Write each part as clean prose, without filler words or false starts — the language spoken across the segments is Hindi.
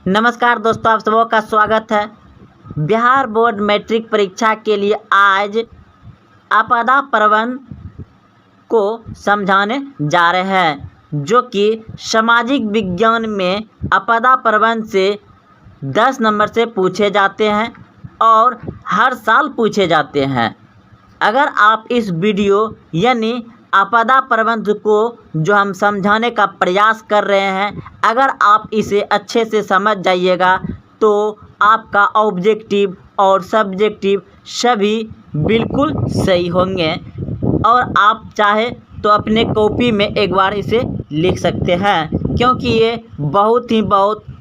नमस्कार दोस्तों, आप सबों का स्वागत है। बिहार बोर्ड मैट्रिक परीक्षा के लिए आज आपदा प्रबंधन को समझाने जा रहे हैं, जो कि सामाजिक विज्ञान में आपदा प्रबंधन से 10 नंबर से पूछे जाते हैं और हर साल पूछे जाते हैं। अगर आप इस वीडियो यानी आपदा प्रबंधन को जो हम समझाने का प्रयास कर रहे हैं, अगर आप इसे अच्छे से समझ जाइएगा तो आपका ऑब्जेक्टिव और सब्जेक्टिव सभी बिल्कुल सही होंगे और आप चाहे तो अपने कॉपी में एक बार इसे लिख सकते हैं, क्योंकि ये बहुत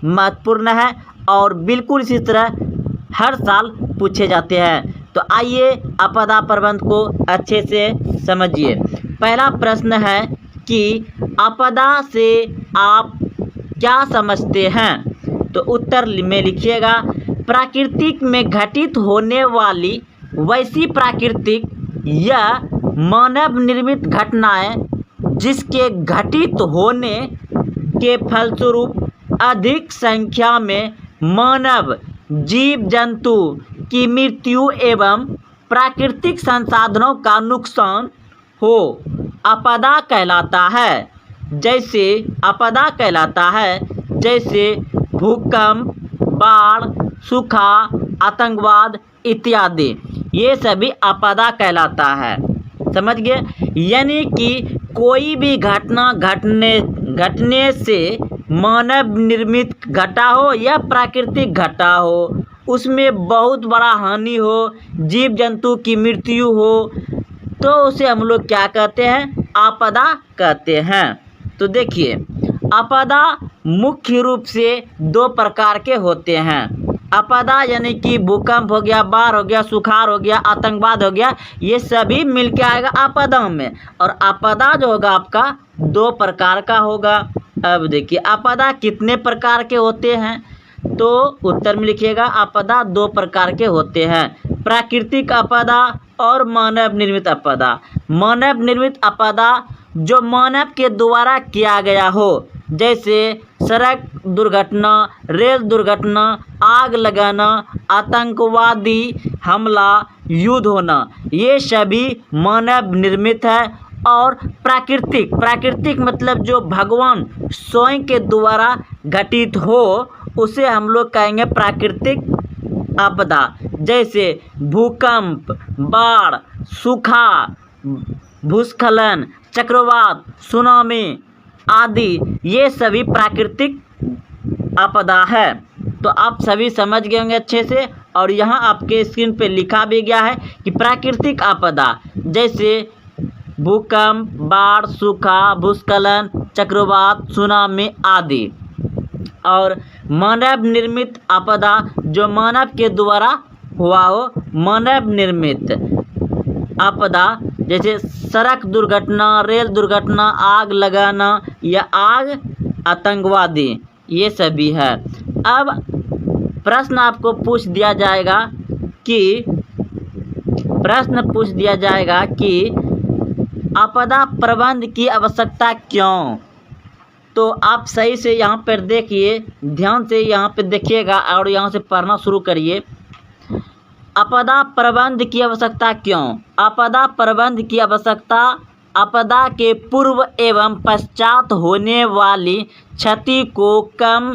महत्वपूर्ण है और बिल्कुल इसी तरह हर साल पूछे जाते हैं। तो आइए आपदा प्रबंधन को अच्छे से समझिए। पहला प्रश्न है कि आपदा से आप क्या समझते हैं? तो उत्तर में लिखिएगा, प्राकृतिक में घटित होने वाली वैसी प्राकृतिक या मानव निर्मित घटनाएं जिसके घटित होने के फलस्वरूप अधिक संख्या में मानव जीव जंतु की मृत्यु एवं प्राकृतिक संसाधनों का नुकसान हो, आपदा कहलाता है। जैसे भूकंप, बाढ़, सूखा, आतंकवाद इत्यादि, ये सभी आपदा कहलाता है। समझ गए? यानी कि कोई भी घटना घटने से मानव निर्मित घटा हो या प्राकृतिक घटा हो, उसमें बहुत बड़ा हानि हो, जीव जंतु की मृत्यु हो, तो उसे हम लोग क्या कहते हैं? आपदा कहते हैं। तो देखिए, आपदा मुख्य रूप से 2 प्रकार के होते हैं। आपदा यानी कि भूकंप हो गया, बाढ़ हो गया, सुखाड़ हो गया, आतंकवाद हो गया, ये सभी मिलके आएगा आपदा में। और आपदा जो होगा आपका 2 प्रकार का होगा। अब देखिए, आपदा कितने प्रकार के होते हैं? तो उत्तर में लिखिएगा, आपदा 2 प्रकार के होते हैं, प्राकृतिक आपदा और मानव निर्मित आपदा। मानव निर्मित आपदा जो मानव के द्वारा किया गया हो, जैसे सड़क दुर्घटना, रेल दुर्घटना, आग लगाना, आतंकवादी हमला, युद्ध होना, ये सभी मानव निर्मित है। और प्राकृतिक मतलब जो भगवान स्वयं के द्वारा घटित हो, उसे हम लोग कहेंगे प्राकृतिक आपदा। जैसे भूकंप, बाढ़, सूखा, भूस्खलन, चक्रवात, सुनामी आदि, ये सभी प्राकृतिक आपदा है। तो आप सभी समझ गए होंगे अच्छे से। और यहाँ आपके स्क्रीन पे लिखा भी गया है कि प्राकृतिक आपदा जैसे भूकंप, बाढ़, सूखा, भूस्खलन, चक्रवात, सुनामी आदि। और मानव निर्मित आपदा जो मानव के द्वारा हुआ हो, मानव निर्मित आपदा जैसे सड़क दुर्घटना, रेल दुर्घटना, आग लगाना या आग, आतंकवादी, ये सभी है। अब प्रश्न आपको पूछ दिया जाएगा कि आपदा प्रबंधन की आवश्यकता क्यों? तो आप सही से यहाँ पर देखिए, ध्यान से यहाँ पे देखिएगा और यहाँ से पढ़ना शुरू करिए। आपदा प्रबंधन की आवश्यकता क्यों? आपदा प्रबंधन की आवश्यकता आपदा के पूर्व एवं पश्चात होने वाली क्षति को कम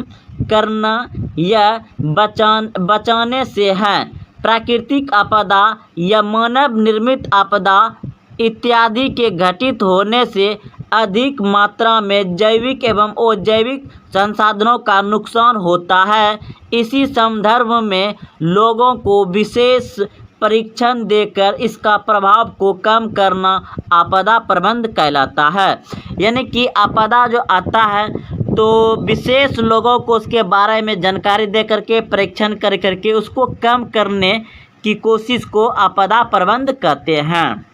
करना या बचाने से है। प्राकृतिक आपदा या मानव निर्मित आपदा इत्यादि के घटित होने से अधिक मात्रा में जैविक एवं अजैविक संसाधनों का नुकसान होता है। इसी संदर्भ में लोगों को विशेष परीक्षण देकर इसका प्रभाव को कम करना आपदा प्रबंधन कहलाता है। यानी कि आपदा जो आता है तो विशेष लोगों को उसके बारे में जानकारी दे करके, परीक्षण कर करके उसको कम करने की कोशिश को आपदा प्रबंधन कहते हैं।